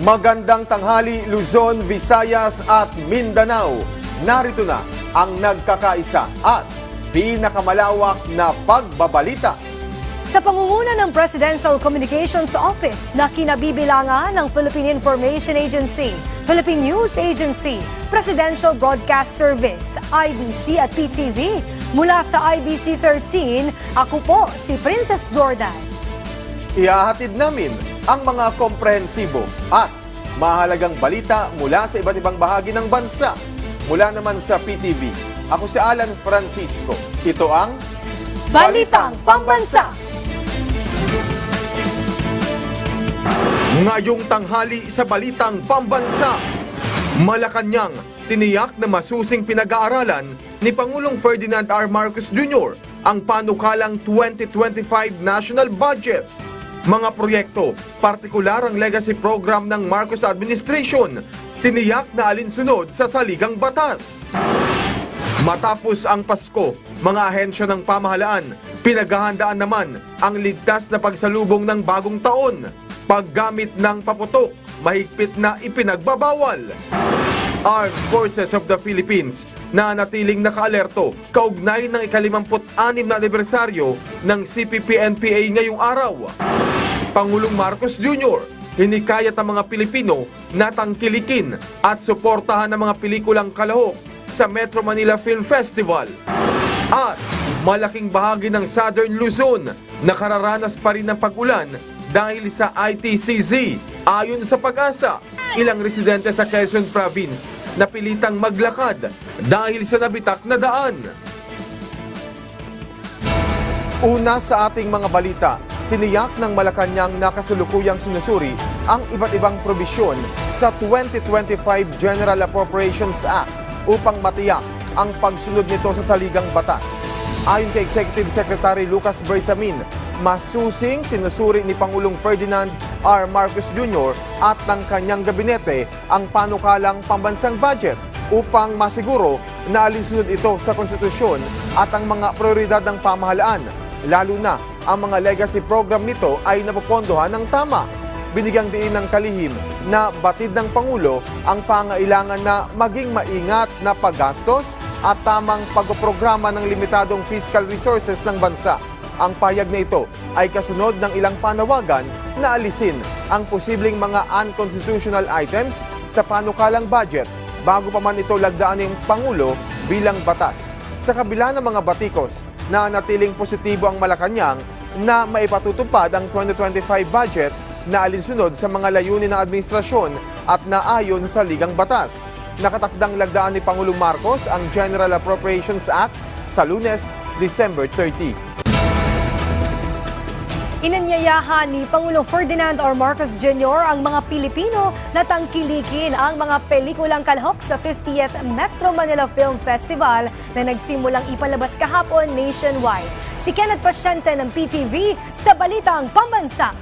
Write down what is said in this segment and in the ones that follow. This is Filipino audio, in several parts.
Magandang tanghali Luzon, Visayas at Mindanao. Narito na ang nagkakaisa at pinakamalawak na pagbabalita. Sa pangunguna ng Presidential Communications Office na kinabibilangan ng Philippine Information Agency, Philippine News Agency, Presidential Broadcast Service, IBC at PTV, mula sa IBC 13, ako po si Princess Jordan. Ihahatid namin ang mga komprehensibo at mahalagang balita mula sa iba't ibang bahagi ng bansa. Mula naman sa PTV, ako si Alan Francisco. Ito ang Balitang Pambansa. Ngayong tanghali sa Balitang Pambansa, Malacanang, tiniyak na masusing pinag-aaralan ni Pangulong Ferdinand R. Marcos Jr. ang panukalang 2025 National Budget. Mga proyekto, partikular ang legacy program ng Marcos Administration, tiniyak na alinsunod sa saligang batas. Matapos ang Pasko, mga ahensya ng pamahalaan, pinaghahandaan naman ang ligtas na pagsalubong ng bagong taon. Paggamit ng paputok, mahigpit na ipinagbabawal. Armed Forces of the Philippines na natiling nakaalerto kaugnay ng ika-56 na anibersaryo ng CPP-NPA ngayong araw. Pangulong Marcos Jr. hinikayat ang mga Pilipino na tangkilikin at suportahan ang mga pelikulang kalahok sa Metro Manila Film Festival. At malaking bahagi ng Southern Luzon nakararanas pa rin ng pag-ulan dahil sa ITCZ. Ayon sa Pag-asa, ilang residente sa Quezon Province napilitang maglakad dahil sa nabitak na daan. Una sa ating mga balita, tiniyak ng Malacanang na kasulukuyang sinusuri ang iba't ibang probisyon sa 2025 General Appropriations Act upang matiyak ang pagsunod nito sa saligang batas. Ayon kay Executive Secretary Lucas Bersamin, masusing sinusuri ni Pangulong Ferdinand R. Marcos Jr. at ng kanyang gabinete ang panukalang pambansang budget upang masiguro na alinsunod ito sa konstitusyon at ang mga prioridad ng pamahalaan, lalo na ang mga legacy program nito ay napopondohan ng tama. Binigyang diin ng kalihim na batid ng Pangulo ang pangailangan na maging maingat na paggastos at tamang pagpoprograma ng limitadong fiscal resources ng bansa. Ang pahayag na ito ay kasunod ng ilang panawagan na alisin ang posibleng mga unconstitutional items sa panukalang budget bago pa man ito lagdaan ng Pangulo bilang batas. Sa kabila ng mga batikos na natiling positibo ang Malacanang na maipatutupad ang 2025 budget na alinsunod sa mga layunin ng administrasyon at naayon sa ligang batas. Nakatakdang lagdaan ni Pangulong Marcos ang General Appropriations Act sa Lunes, December 30. Inanyayahan ni Pangulong Ferdinand R. Marcos Jr. ang mga Pilipino na tangkilikin ang mga pelikulang kalahok sa 50th Metro Manila Film Festival na nagsimulang ipalabas kahapon nationwide. Si Kenneth Pasyente ng PTV sa Balitang Pambansa.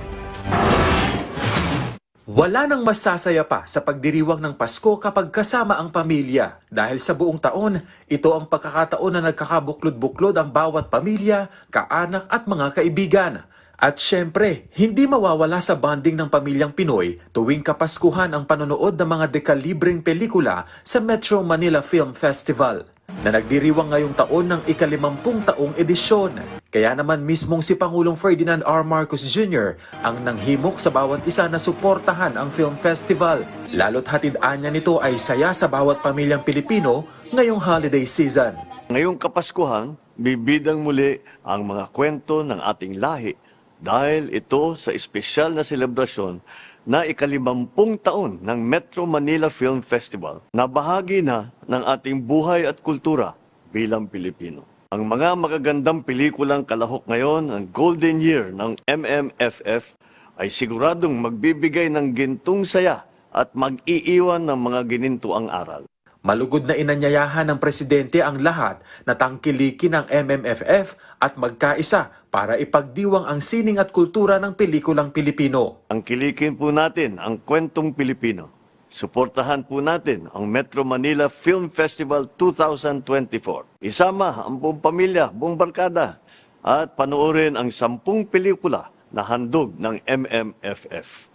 Wala nang masasaya pa sa pagdiriwang ng Pasko kapag kasama ang pamilya. Dahil sa buong taon, ito ang pagkakataon na nagkakabuklod-buklod ang bawat pamilya, kaanak at mga kaibigan. At syempre, hindi mawawala sa bonding ng pamilyang Pinoy tuwing Kapaskuhan ang panonood ng mga dekalibreng pelikula sa Metro Manila Film Festival na nagdiriwang ngayong taon ng ika-50 taong edisyon. Kaya naman mismong si Pangulong Ferdinand R. Marcos Jr. ang nanghimok sa bawat isa na suportahan ang film festival. Lalo't hatid-anya nito ay saya sa bawat pamilyang Pilipino ngayong holiday season. Ngayong Kapaskuhan, bibidang muli ang mga kwento ng ating lahi dahil ito sa espesyal na selebrasyon na ika-50 taon ng Metro Manila Film Festival na bahagi na ng ating buhay at kultura bilang Pilipino. Ang mga magagandang pelikulang kalahok ngayon, ang Golden Year ng MMFF, ay siguradong magbibigay ng gintong saya at mag-iiwan ng mga ginintuang aral. Malugod na inanyayahan ng Presidente ang lahat na tangkilikin ang MMFF at magkaisa para ipagdiwang ang sining at kultura ng pelikulang Pilipino. Tangkilikin po natin ang kwentong Pilipino. Suportahan po natin ang Metro Manila Film Festival 2024. Isama ang buong pamilya, buong barkada at panoorin ang 10 pelikula na handog ng MMFF.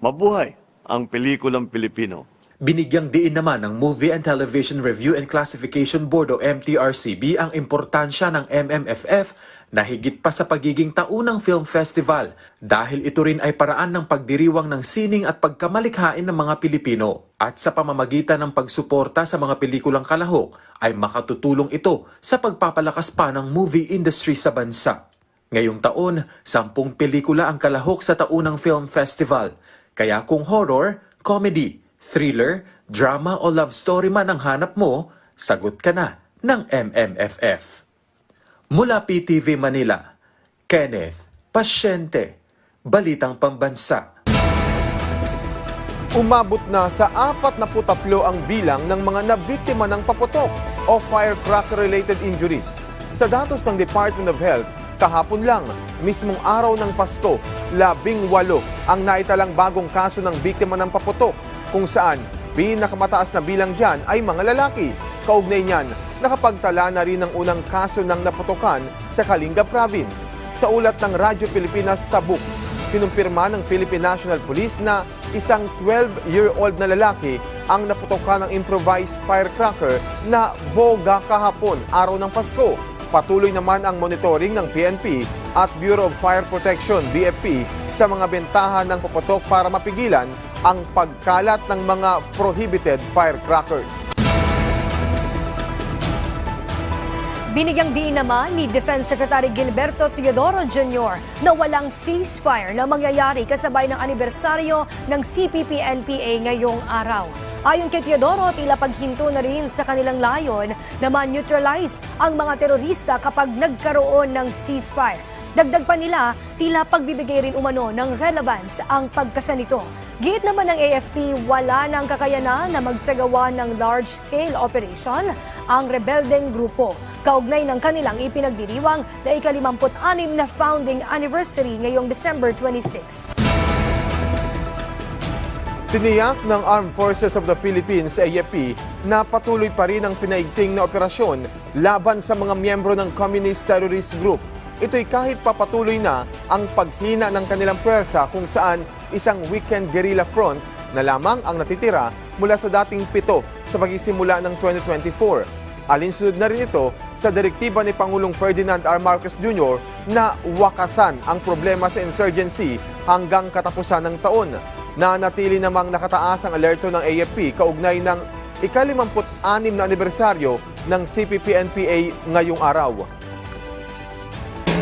Mabuhay ang pelikulang Pilipino. Binigyang diin naman ng Movie and Television Review and Classification Board o MTRCB ang importansya ng MMFF na higit pa sa pagiging taunang film festival dahil ito rin ay paraan ng pagdiriwang ng sining at pagkamalikhain ng mga Pilipino. At sa pamamagitan ng pagsuporta sa mga pelikulang kalahok ay makatutulong ito sa pagpapalakas pa ng movie industry sa bansa. Ngayong taon, 10 pelikula ang kalahok sa taunang film festival. Kaya kung horror, comedy, thriller, drama o love story man ang hanap mo, sagot ka na ng MMFF. Mula PTV Manila, Kenneth Pasyente, Balitang Pambansa. Umabot na sa 43 ang bilang ng mga nabiktima ng paputok o firecracker-related injuries. Sa datos ng Department of Health, kahapon lang, mismong araw ng Pasko, 18 ang naitalang bagong kaso ng biktima ng paputok, kung saan pinakamataas na bilang dyan ay mga lalaki. Kaugnay niyan, nakapagtala na rin ang unang kaso ng naputokan sa Kalinga Province. Sa ulat ng Radyo Pilipinas Tabuk, kinumpirma ng Philippine National Police na isang 12-year-old na lalaki ang naputokan ng improvised firecracker na boga kahapon, araw ng Pasko. Patuloy naman ang monitoring ng PNP at Bureau of Fire Protection, BFP, sa mga bentahan ng paputok para mapigilan ang pagkalat ng mga prohibited firecrackers. Binigyang diin naman ni Defense Secretary Gilberto Teodoro Jr. na walang ceasefire na mangyayari kasabay ng anibersaryo ng CPP-NPA ngayong araw. Ayon kay Teodoro, tila paghinto na rin sa kanilang layon na ma-neutralize ang mga terorista kapag nagkaroon ng ceasefire. Dagdag pa nila, tila pagbibigay rin umano ng relevance ang pagkasanito. Giit naman ng AFP, wala nang kakayanan na magsagawa ng large-scale operation ang rebeldeng grupo. Kaugnay ng kanilang ipinagdiriwang na ika-56 na founding anniversary ngayong December 26. Tiniyak ng Armed Forces of the Philippines, AFP, na patuloy pa rin ang pinaigting na operasyon laban sa mga miyembro ng Communist Terrorist Group. Ito'y kahit papatuloy na ang paghina ng kanilang pwersa kung saan isang weekend guerrilla front na lamang ang natitira mula sa dating 7 sa pagsisimula ng 2024. Alinsunod na rin ito sa direktiba ni Pangulong Ferdinand R. Marcos Jr. na wakasan ang problema sa insurgency hanggang katapusan ng taon. Nanatili namang nakataas ang alerto ng AFP kaugnay ng ika-56 na anibersaryo ng CPP-NPA ngayong araw.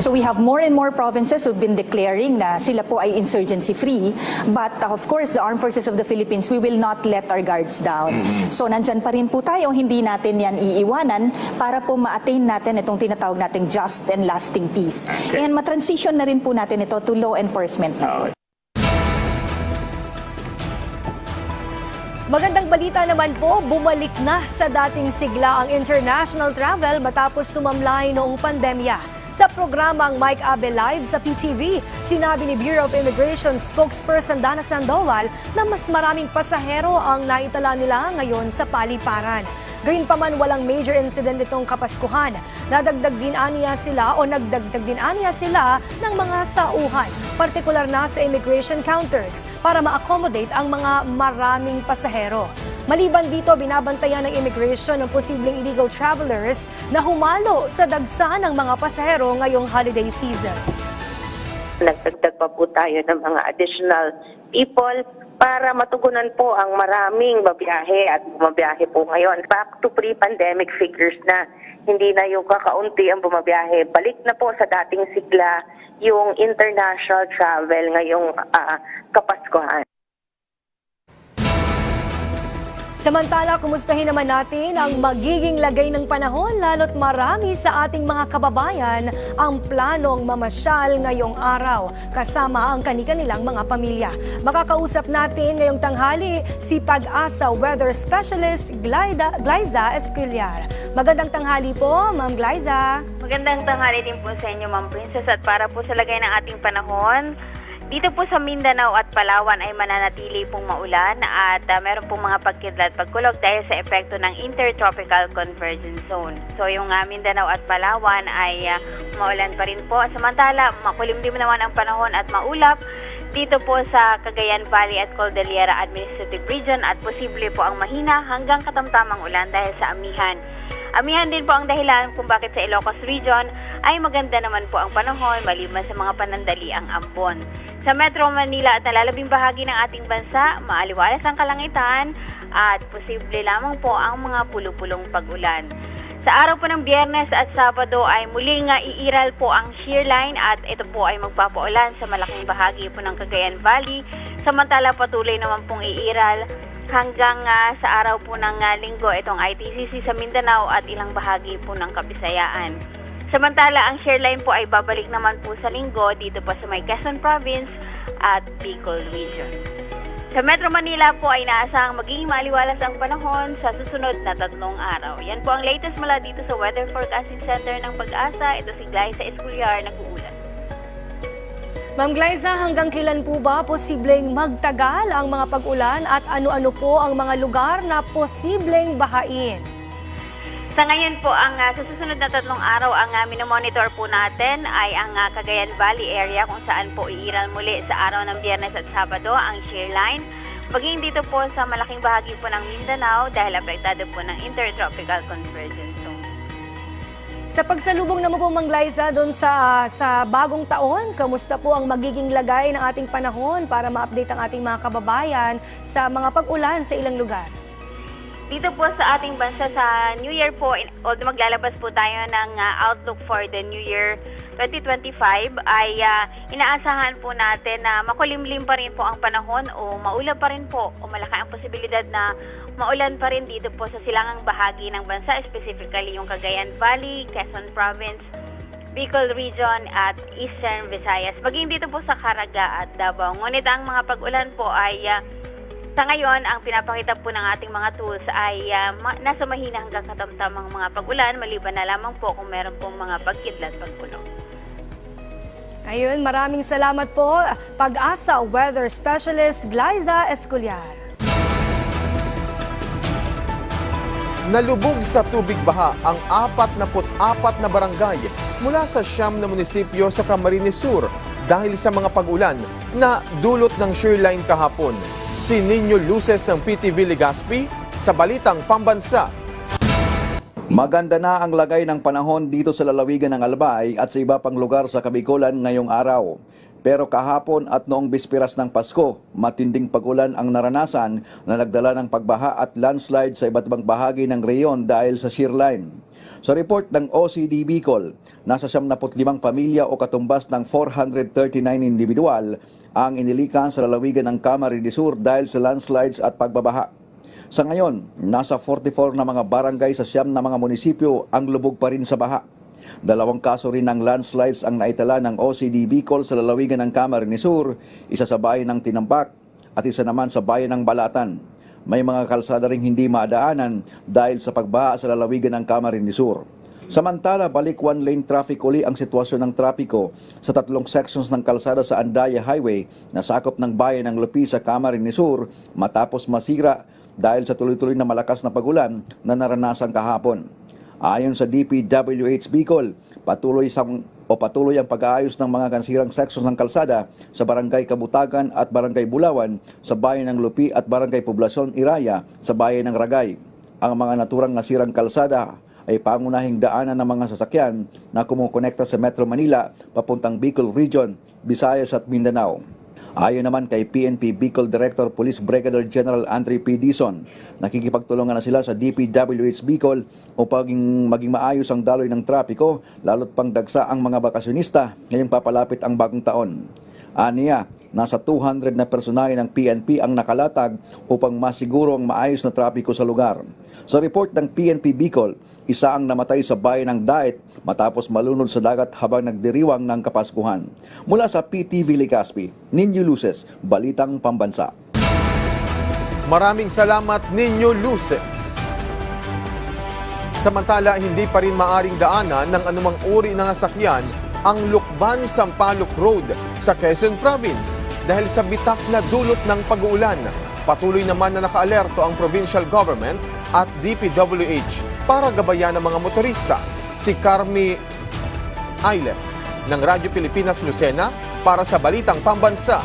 So we have more and more provinces who've been declaring na sila po ay insurgency-free. But of course, the Armed Forces of the Philippines, we will not let our guards down. So nandyan pa rin po tayo, hindi natin yan iiwanan para po ma-attain natin itong tinatawag nating just and lasting peace. And matransition na rin po natin ito to law enforcement. Magandang balita naman po, bumalik na sa dating sigla ang international travel matapos tumamlay noong pandemya. Sa programang Mike Abe Live sa PTV, sinabi ni Bureau of Immigration spokesperson Dana Sandoval na mas maraming pasahero ang naitala nila ngayon sa paliparan. Gayunpaman, walang major incident itong Kapaskuhan. Nagdagdag din aniya sila ng mga tauhan, partikular na sa immigration counters para ma-accommodate ang mga maraming pasahero. Maliban dito, binabantayan ng immigration ng posibleng illegal travelers na humalo sa dagsa ng mga pasahero ngayong holiday season. Nagdagdag pa po tayo ng mga additional people para matugunan po ang maraming babiyahe at bumabiyahe po ngayon. Back to pre-pandemic figures na, hindi na yung kakaunti ang bumabiyahe. Balik na po sa dating sigla yung international travel ngayong Kapaskuhan. Samantala, kumustahin naman natin ang magiging lagay ng panahon lalo't marami sa ating mga kababayan ang planong mamasyal ngayong araw kasama ang kani-kanilang mga pamilya. Makakausap natin ngayong tanghali si Pag-asa Weather Specialist Glyza Esquillar. Magandang tanghali po, Ma'am Glyza. Magandang tanghali din po sa inyo, Ma'am Princess, at para po sa lagay ng ating panahon, dito po sa Mindanao at Palawan ay mananatili pong maulan at meron pong mga pagkidlat pagkulog dahil sa epekto ng Intertropical Convergence Zone. So yung Mindanao at Palawan ay maulan pa rin po. Samantala, makulimlim naman ang panahon at maulap dito po sa Cagayan Valley at Cordillera Administrative Region at posible po ang mahina hanggang katamtamang ulan dahil sa amihan. Amihan din po ang dahilan kung bakit sa Ilocos Region ay maganda naman po ang panahon maliban sa mga panandaliang ambon. Sa Metro Manila at nalalabing bahagi ng ating bansa, maaliwalas ang kalangitan at posible lamang po ang mga pulupulong pag-ulan. Sa araw po ng Biyernes at Sabado ay muling iiral po ang shear line at ito po ay magpapaulan sa malaking bahagi po ng Cagayan Valley. Samantala patuloy naman pong iiral hanggang sa araw po ng Linggo itong ITCC sa Mindanao at ilang bahagi po ng Kabisayaan. Samantala ang shear line po ay babalik naman po sa Linggo dito po sa may Quezon Province at Bicol Region. Sa Metro Manila po ay inaasahang magiging maaliwalas ang panahon sa susunod na 3 araw. Yan po ang latest mula dito sa Weather Forecasting Center ng Pag-asa. Ito si Glyza Esculiar, nag-uulat. Ma'am Glyza, hanggang kailan po ba posibleng magtagal ang mga pag-ulan at ano-ano po ang mga lugar na posibleng bahain? Sa ngayon po, ang sa susunod na 3 araw, ang minomonitor po natin ay ang Cagayan Valley area kung saan po iiral muli sa araw ng Biyernes at Sabado ang shear line. Maging dito po sa malaking bahagi po ng Mindanao dahil apektado po ng Intertropical Convergence Zone. Sa pagsalubong naman po, Ma'am Glyza, doon sa bagong taon, kamusta po ang magiging lagay ng ating panahon para ma-update ang ating mga kababayan sa mga pag-ulan sa ilang lugar? Dito po sa ating bansa sa New Year po, although maglalabas po tayo ng outlook for the New Year 2025, ay inaasahan po natin na makulimlim pa rin po ang panahon o maulan pa rin po o malaki ang posibilidad na maulan pa rin dito po sa silangang bahagi ng bansa, specifically yung Cagayan Valley, Quezon Province, Bicol Region at Eastern Visayas. Maging dito po sa Caraga at Davao. Ngunit ang mga pag-ulan po ay sa ngayon, ang pinapakita po ng ating mga tools ay nasa mahina hanggang katamtamang mga pag-ulan, maliban na lamang po kung meron pong mga pagkidlat pagkulong. Ayun, maraming salamat po, Pag-asa Weather Specialist Glyza Esculiar. Nalubog sa tubig baha ang 44 na barangay mula sa 9 na munisipyo sa Camarines Sur dahil sa mga pag-ulan na dulot ng shear line kahapon. Si Nino Luces ng PTV Legazpi sa Balitang Pambansa. Maganda na ang lagay ng panahon dito sa lalawigan ng Albay at sa iba pang lugar sa Kabikulan ngayong araw. Pero kahapon at noong bisperas ng Pasko, matinding pag-ulan ang naranasan na nagdala ng pagbaha at landslide sa iba't ibang bahagi ng reyon dahil sa shear line. Sa report ng OCD Bicol, nasa 75 pamilya o katumbas ng 439 individual ang inilikan sa lalawigan ng Camarines Sur dahil sa landslides at pagbabaha. Sa ngayon, nasa 44 na mga barangay sa 9 na mga munisipyo ang lubog pa rin sa baha. 2 kaso rin ng landslides ang naitala ng OCD Bicol sa lalawigan ng Camarines Sur, isa sa bayan ng Tinampak at isa naman sa bayan ng Balatan. May mga kalsada ring hindi maadaanan dahil sa pagbaha sa lalawigan ng Camarines Sur. Samantala, balik one-lane traffic uli ang sitwasyon ng trapiko sa 3 sections ng kalsada sa Andaya Highway na sakop ng bayan ng Lupi sa Camarines Sur matapos masira dahil sa tuloy-tuloy na malakas na pagulan na naranasan kahapon. Ayon sa DPWH Bicol, patuloy ang pag-aayos ng mga kansirang sections ng kalsada sa Barangay Kabutagan at Barangay Bulawan sa bayan ng Lupi at Barangay Poblasyon Iraya sa bayan ng Ragay. Ang mga naturang nasirang kalsada ay pangunahing daanan ng mga sasakyan na kumukonekta sa Metro Manila papuntang Bicol Region, Visayas at Mindanao. Ayon naman kay PNP Bicol Director Police Brigadier General Andre P. Dizon, nakikipagtulungan na sila sa DPWH Bicol upang maging maayos ang daloy ng trapiko, lalo't pang dagsa ang mga bakasyonista ngayong papalapit ang bagong taon. Aniya, nasa 200 na personahe ng PNP ang nakalatag upang masiguro ang maayos na trapiko sa lugar. Sa report ng PNP Bicol, isa ang namatay sa bayan ng Daet matapos malunod sa dagat habang nagdiriwang ng Kapaskuhan. Mula sa PTV Legazpi, Nino Luces, Balitang Pambansa. Maraming salamat, Nino Luces. Samantala, hindi pa rin maaring daanan ng anumang uri ng sasakyan ang Lukban-Sampaloc Road sa Quezon Province dahil sa bitak na dulot ng pag-uulan. Patuloy naman na nakaalerto ang provincial government at DPWH para gabayan ng mga motorista. Si Carmi Ailes ng Radyo Pilipinas Lucena para sa Balitang Pambansa.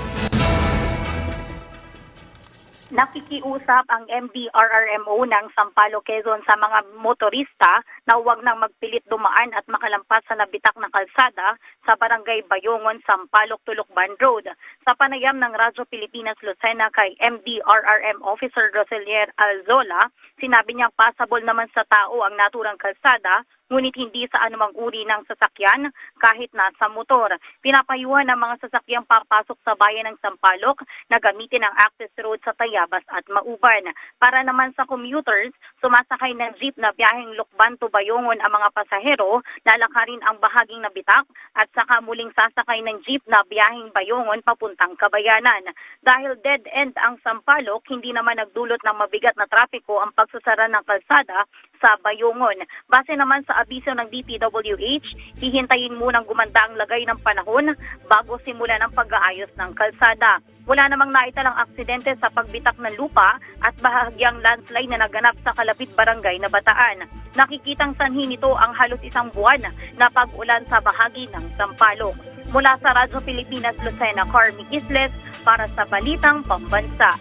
Nakikiusap ang MDRRMO ng Sampaloc, Quezon sa mga motorista na huwag nang magpilit dumaan at makalampas sa nabitak na kalsada sa Barangay Bayongon, Sampaloc, Tulukban Road. Sa panayam ng Radyo Pilipinas Lucena kay MDRRM Officer Roselier Alzola, sinabi niya passable naman sa tao ang naturang kalsada, ngunit hindi sa anumang uri ng sasakyan kahit nasa motor. Pinapayuhan ng mga sasakyang papasok sa bayan ng Sampaloc na gamitin ang access road sa Tayabas at Mauban. Para naman sa commuters, sumasakay ng jeep na biyaheng Lukban to Bayongon ang mga pasahero, lalakarin ang bahaging nabitak at saka muling sasakay ng jeep na biyaheng Bayongon papuntang Kabayanan. Dahil dead end ang Sampaloc, hindi naman nagdulot ng mabigat na trapiko ang pagsasara ng kalsada sa Bayongon. Base naman sa abiso ng DPWH, hihintayin munang gumanda ang lagay ng panahon bago simulan ang pag-aayos ng kalsada. Wala namang naitalang aksidente sa pagbitak ng lupa at bahagyang landslide na naganap sa Kalabit Barangay na Bataan. Nakikitang sanhi nito ang halos isang buwan na pag-ulan sa bahagi ng Sampaloc. Mula sa Radyo Pilipinas Lucena, Carmi Isles para sa Balitang Pambansa.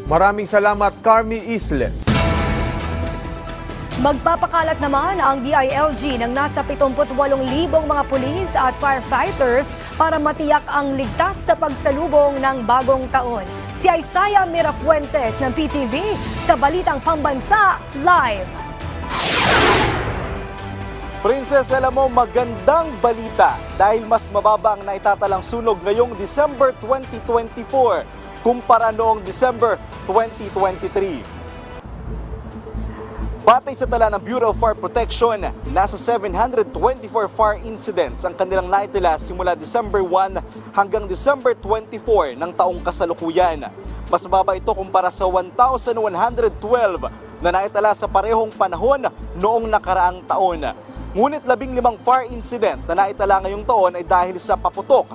Maraming salamat, Carmi Isles. Magpapakalat naman ang DILG ng nasa 78,000 mga pulis at firefighters para matiyak ang ligtas na pagsalubong ng bagong taon. Si Isaiah Mirafuentes ng PTV sa Balitang Pambansa Live. Princess, alam mo, magandang balita dahil mas mababa ang naitatalang sunog ngayong December 2024 kumpara noong December 2023. Batay sa tala ng Bureau of Fire Protection, nasa 724 fire incidents ang kanilang naitala simula December 1 hanggang December 24 ng taong kasalukuyan. Mas mababa ito kumpara sa 1,112 na naitala sa parehong panahon noong nakaraang taon. Ngunit 15 fire incident na naitala ngayong taon ay dahil sa paputok.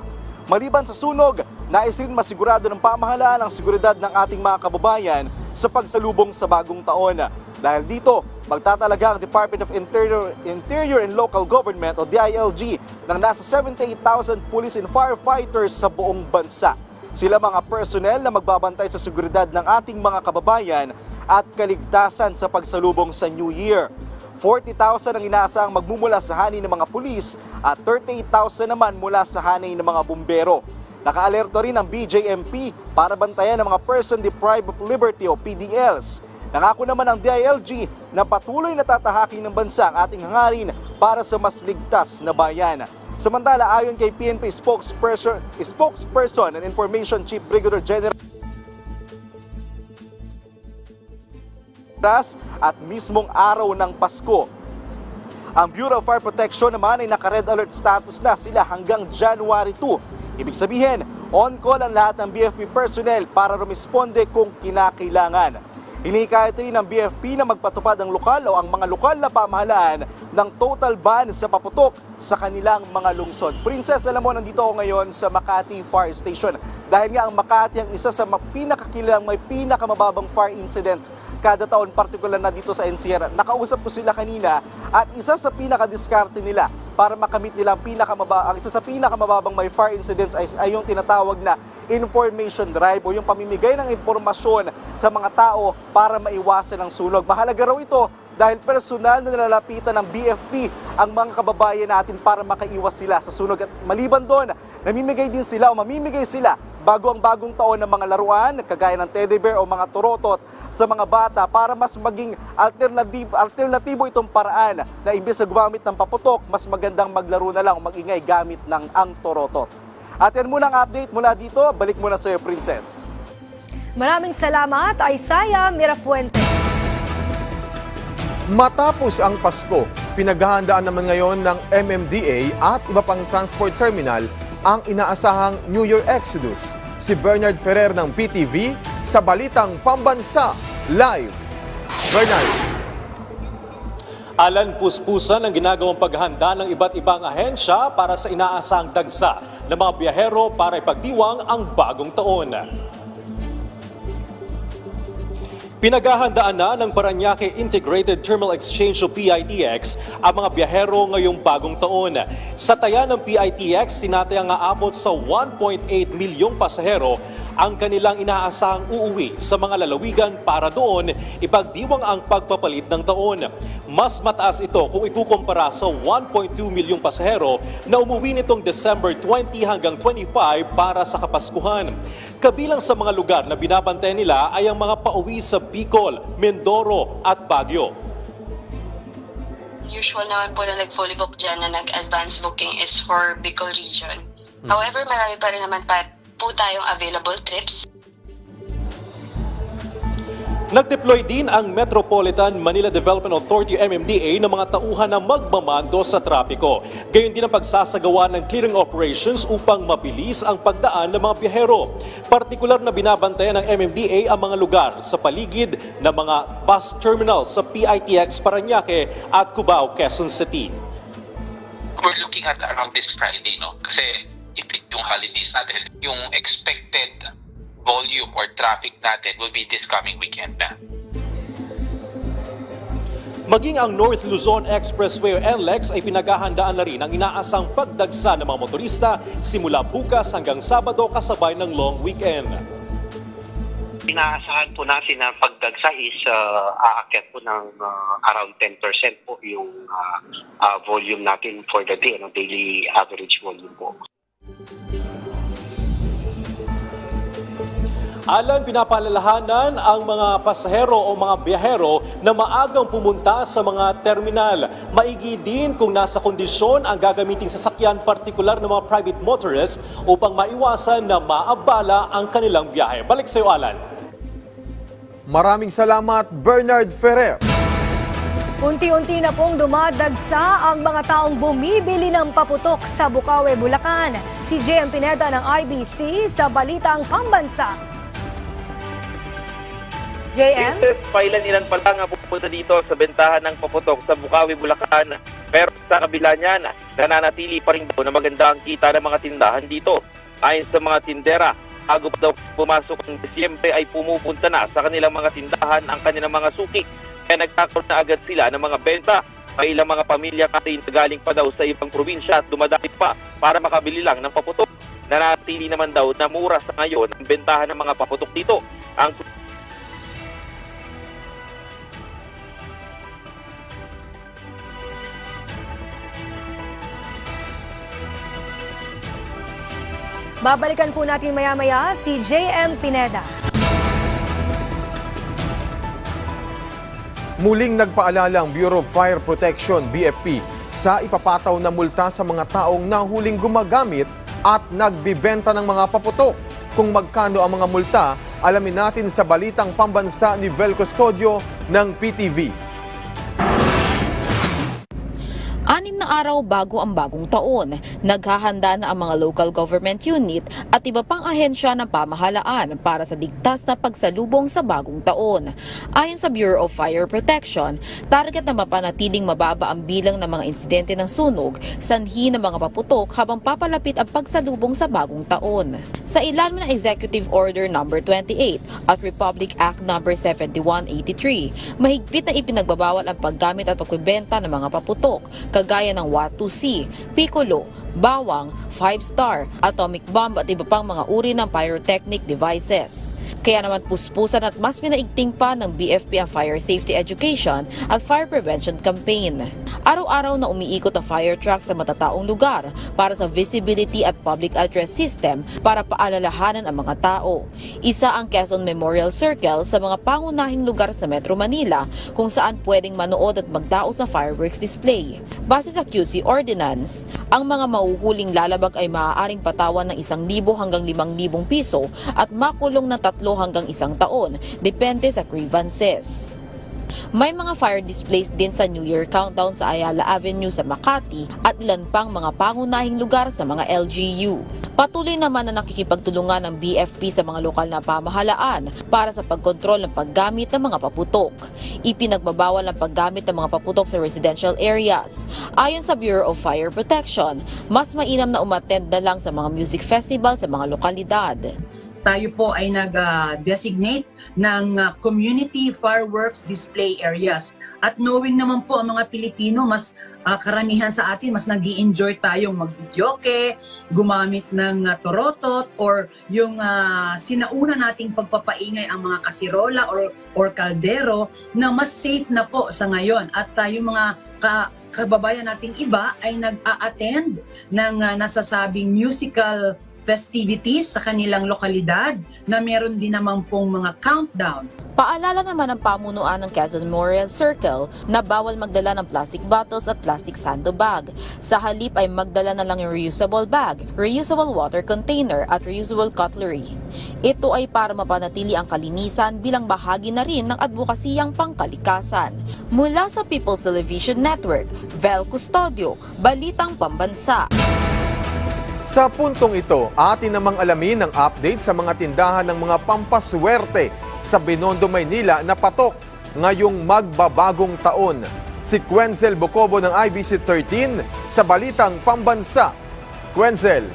Maliban sa sunog, nais rin masigurado ng pamahalaan ang seguridad ng ating mga kababayan sa pagsalubong sa bagong taon. Dahil dito, magtatalaga ang Department of Interior and Local Government o DILG ng nasa 78,000 police and firefighters sa buong bansa. Sila mga personnel na magbabantay sa seguridad ng ating mga kababayan at kaligtasan sa pagsalubong sa New Year. 40,000 ang inaasahang magmumula sa hanay ng mga pulis at 38,000 naman mula sa hanay ng mga bumbero. Nakaalerto rin ang BJMP para bantayan ang mga person deprived of liberty o PDLs. Nangako naman ang DILG na patuloy na tatahakin ng bansa ang ating hangarin para sa mas ligtas na bayan. Samantala, ayon kay PNP spokesperson and Information Chief Brigadier General at mismong araw ng Pasko, ang Bureau of Fire Protection naman ay naka-red alert status na sila hanggang January 2. Ibig sabihin, on call ang lahat ng BFP personnel para rumisponde kung kinakailangan. Hinikayat rin ng BFP na magpatupad ang lokal o ang mga lokal na pamahalaan ng total ban sa paputok sa kanilang mga lungsod. Princess, alam mo, nandito ako ngayon sa Makati Fire Station. Dahil nga ang Makati ang isa sa pinakakilalang may pinakamababang fire incidents kada taon, partikular na dito sa NCR. Nakausap ko sila kanina at isa sa pinakadiskarte nila para makamit nila ang isa sa pinakamababang may fire incidents ay yung tinatawag na information drive o yung pamimigay ng impormasyon sa mga tao para maiwasan ang sunog. Mahalaga raw ito dahil personal na nilalapitan ng BFP ang mga kababayan natin para makaiwas sila sa sunog. At maliban doon, mamimigay sila bago ang bagong taon ng mga laruan, kagaya ng teddy bear o mga torotot sa mga bata para mas maging alternatibo itong paraan na imbes na gumamit ng paputok, mas magandang maglaro na lang o magingay gamit ng ang torotot. At yan muna ang update mula dito. Balik muna sa iyo, Princess. Maraming salamat, Isaiah Mirafuentes. Matapos ang Pasko, pinaghahandaan naman ngayon ng MMDA at iba pang transport terminal ang inaasahang New Year Exodus. Si Bernard Ferrer ng PTV sa Balitang Pambansa Live. Bernard. Alan, puspusan ang ginagawang paghahanda ng iba't ibang ahensya para sa inaasahang dagsa ng mga biyahero para ipagdiwang ang bagong taon. Pinaghahandaan na ng Parañaque Integrated Terminal Exchange o PITX ang mga biyahero ngayong bagong taon. Sa taya ng PITX, tinatayang aabot sa 1.8 milyong pasahero ang kanilang inaasahang uuwi sa mga lalawigan para doon ipagdiwang ang pagpapalit ng taon. Mas mataas ito kung ikukumpara sa 1.2 milyong pasahero na umuwi nitong December 20 hanggang 25 para sa Kapaskuhan. Kabilang sa mga lugar na binabantayan nila ay ang mga pauwi sa Bicol, Mindoro at Baguio. Usual naman po na fully book dyan na nag-advance booking is for Bicol region. However, marami pa rin naman po tayong available trips. Nag-deploy din ang Metropolitan Manila Development Authority MMDA ng mga tauhan na magmamando sa trapiko. Gayon din ang pagsasagawa ng clearing operations upang mabilis ang pagdaan ng mga biyahero. Partikular na binabantayan ng MMDA ang mga lugar sa paligid ng mga bus terminals sa PITX Parañaque at Cubao, Quezon City. We're looking at around this Friday, no? Kasi yung holidays natin, yung expected volume or traffic natin will be this coming weekend na. Maging ang North Luzon Expressway o NLEX ay pinaghahandaan na rin ang inaasang pagdagsa ng mga motorista simula bukas hanggang Sabado kasabay ng long weekend. Inaasahan po natin na pagdagsa is aakyat po ng around 10% po yung volume natin for the day, daily average volume po. Alan, pinapaalalahanan ang mga pasahero o mga biyahero na maagang pumunta sa mga terminal. Maigi din kung nasa kondisyon ang gagamiting sasakyan, partikular ng mga private motorists upang maiwasan na maabala ang kanilang biyahe. Balik sa iyo, Alan. Maraming salamat, Bernard Ferrer. Unti-unti na pong dumadagsa ang mga taong bumibili ng paputok sa Bukawi, Bulacan. Si JM Pineda ng IBC sa Balitang Pambansa. JM? Pailan-ilan pa lang ang pupunta dito sa bentahan ng paputok sa Bukawi, Bulacan. Pero sa kabila niyan, nananatili pa rin daw na maganda ang kita ng mga tindahan dito. Ayon sa mga tindera, bago pa daw pumasok ng Disyembre ay pumupunta na sa kanilang mga tindahan ang kanilang mga suki. Kaya nagkakaroon na agad sila ng mga benta. May ilang mga pamilya kasi galing pa daw sa ibang probinsya at dumadami pa para makabili lang ng paputok. Nanatili naman daw na mura sa ngayon ang bentahan ng mga paputok dito. Ang Babalikan po natin maya-maya si JM Pineda. Muling nagpaalala ang Bureau of Fire Protection, BFP, sa ipapataw na multa sa mga taong nahuling gumagamit at nagbibenta ng mga paputok. Kung magkano ang mga multa, alamin natin sa Balitang Pambansa ni Vel Custodio ng PTV. 6 na araw bago ang bagong taon, naghahanda na ang mga local government unit at iba pang ahensya ng pamahalaan para sa ligtas na pagsalubong sa bagong taon. Ayon sa Bureau of Fire Protection, target na mapanatiling mababa ang bilang ng mga insidente ng sunog, sanhi ng mga paputok habang papalapit ang pagsalubong sa bagong taon. Sa ilalim ng Executive Order No. 28 at Republic Act No. 7183, mahigpit na ipinagbabawal ang paggamit at pagbebenta ng mga paputok, kagaya ng Watusi, Piccolo, Bawang, 5-star, atomic bomb at iba pang mga uri ng pyrotechnic devices. Kaya naman puspusan at mas pinaigting pa ng BFP ang fire safety education at fire prevention campaign. Araw-araw na umiikot ang fire truck sa matataong lugar para sa visibility at public address system para paalalahanan ang mga tao. Isa ang Quezon Memorial Circle sa mga pangunahing lugar sa Metro Manila kung saan pwedeng manood at magdaos ng fireworks display. Base sa QC Ordinance, ang mga mahuhuling lalabag ay maaaring patawan ng 1,000 hanggang 5,000 piso at makulong ng 3 hanggang 1 taon, depende sa grievances. May mga fire displays din sa New Year countdown sa Ayala Avenue sa Makati at ilan pang mga pangunahing lugar sa mga LGU. Patuloy naman na nakikipagtulungan ng BFP sa mga lokal na pamahalaan para sa pagkontrol ng paggamit ng mga paputok. Ipinagbabawal ang paggamit ng mga paputok sa residential areas. Ayon sa Bureau of Fire Protection, mas mainam na umattend na lang sa mga music festival sa mga lokalidad. tayo po ay nag-designate ng community fireworks display areas. At knowing naman po ang mga Pilipino, mas karamihan sa atin, mas nag-i-enjoy tayong mag-videoke, gumamit ng torotot, or yung sinauna nating pagpapaingay ang mga kasirola or kaldero na mas safe na po sa ngayon. At yung mga kababayan nating iba ay nag-a-attend ng nasasabing musical festivities sa kanilang lokalidad na meron din naman pong mga countdown. Paalala naman ng pamunuan ng Quezon Memorial Circle na bawal magdala ng plastic bottles at plastic sandbag. Sa halip ay magdala na lang yung reusable bag, reusable water container at reusable cutlery. Ito ay para mapanatili ang kalinisan bilang bahagi na rin ng advokasiyang pangkalikasan. Mula sa People's Television Network, Vel Custodio, Balitang Pambansa. Sa puntong ito, atin namang alamin ang update sa mga tindahan ng mga pampaswerte sa Binondo, Maynila na patok ngayong magbabagong taon. Si Quenzel Bocobo ng IBC 13 sa Balitang Pambansa. Quenzel.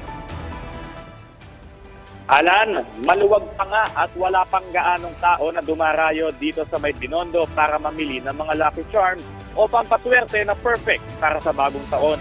Alan, maluwag pa nga at wala pang gaanong tao na dumarayo dito sa may Binondo para mamili ng mga Lucky Charms o pampaswerte na perfect para sa bagong taon.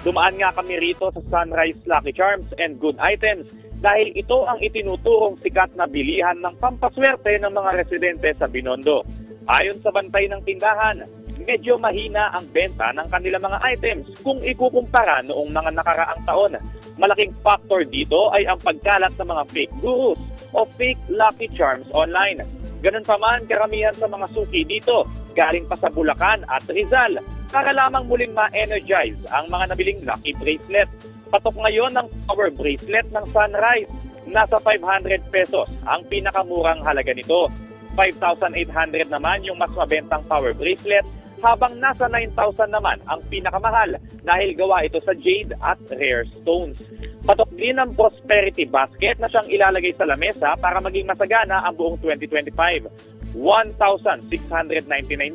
Dumaan nga kami rito sa Sunrise Lucky Charms and Good Items dahil ito ang itinuturong sikat na bilihan ng pampaswerte ng mga residente sa Binondo. Ayon sa bantay ng tindahan, medyo mahina ang benta ng kanilang mga items kung ikukumpara noong mga nakaraang taon. Malaking factor dito ay ang pagkalat ng mga fake gurus o fake Lucky Charms online. Ganun pa man, karamihan sa mga suki dito, galing pa sa Bulacan at Rizal, para lamang muling ma-energize ang mga nabiling lucky bracelet. Patok ngayon ng power bracelet ng Sunrise. Nasa 500 pesos ang pinakamurang halaga nito. 5,800 naman yung mas mabentang power bracelet, habang nasa 9,000 naman ang pinakamahal dahil gawa ito sa jade at rare stones. Patok din ang prosperity basket na siyang ilalagay sa lamesa para maging masagana ang buong 2025. 1,699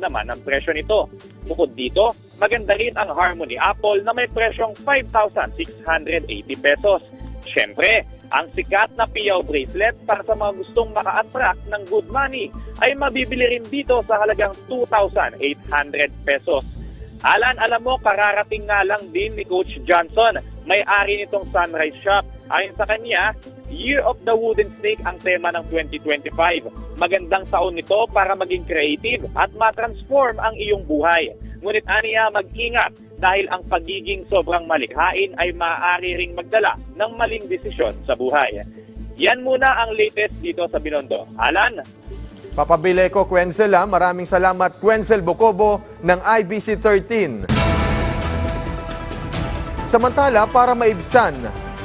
naman ang presyo nito. Bukod dito, maganda rin ang Harmony Apple na may presyong 5,680 pesos. Siyempre, ang sikat na piyaw bracelet para sa mga gustong maka-attract ng good money ay mabibili rin dito sa halagang 2,800 pesos. Alan, alam mo, kararating nga lang din ni Coach Johnson, may-ari nitong Sunrise Shop. Ayon sa kanya, Year of the Wooden Snake ang tema ng 2025. Magandang taon nito para maging creative at matransform ang iyong buhay. Ngunit aniya, mag-ingat dahil ang pagiging sobrang malikhain ay maaari ring magdala ng maling desisyon sa buhay. Yan muna ang latest dito sa Binondo. Alan? Papabili ko, Quenzel. Maraming salamat, Quenzel Bocobo ng IBC 13. Samantala, para maibsan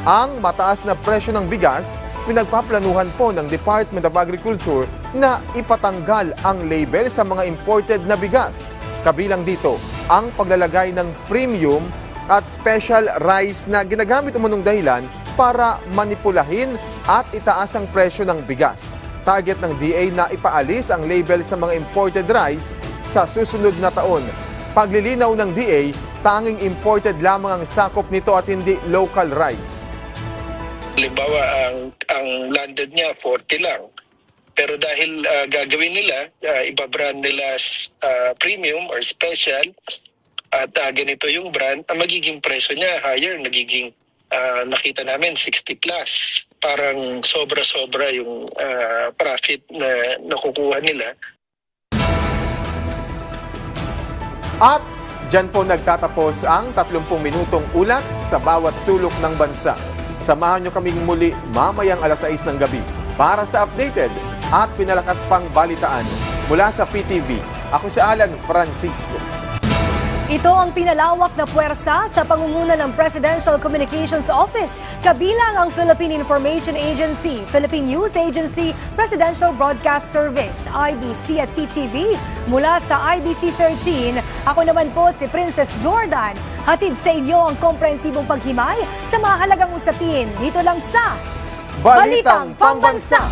ang mataas na presyo ng bigas, pinagpaplanuhan po ng Department of Agriculture na ipatanggal ang label sa mga imported na bigas. Kabilang dito ang paglalagay ng premium at special rice na ginagamit umunong dahilan para manipulahin at itaas ang presyo ng bigas. Target ng DA na ipaalis ang label sa mga imported rice sa susunod na taon. Paglilinaw ng DA, tanging imported lamang ang sakop nito at hindi local rice. Halimbawa, ang landed niya 40 lang. Pero dahil gagawin nila, ibabrand nila premium or special at ganito yung brand, ang magiging presyo niya higher, nagiging nakita namin 60 plus. Parang sobra-sobra yung profit na nakukuha nila. At dyan po nagtatapos ang 30 minutong ulat sa bawat sulok ng bansa. Samahan nyo kaming muli mamayang alas 6 ng gabi para sa updated at pinalakas pang balitaan mula sa PTV. Ako si Alan Francisco. Ito ang pinalawak na puwersa sa pangunguna ng Presidential Communications Office, kabilang ang Philippine Information Agency, Philippine News Agency, Presidential Broadcast Service, IBC at PTV. Mula sa IBC 13, ako naman po si Princess Jordan. Hatid sa inyo ang komprehensibong paghimay sa mahalagang usapin dito lang sa Balitang Pambansa.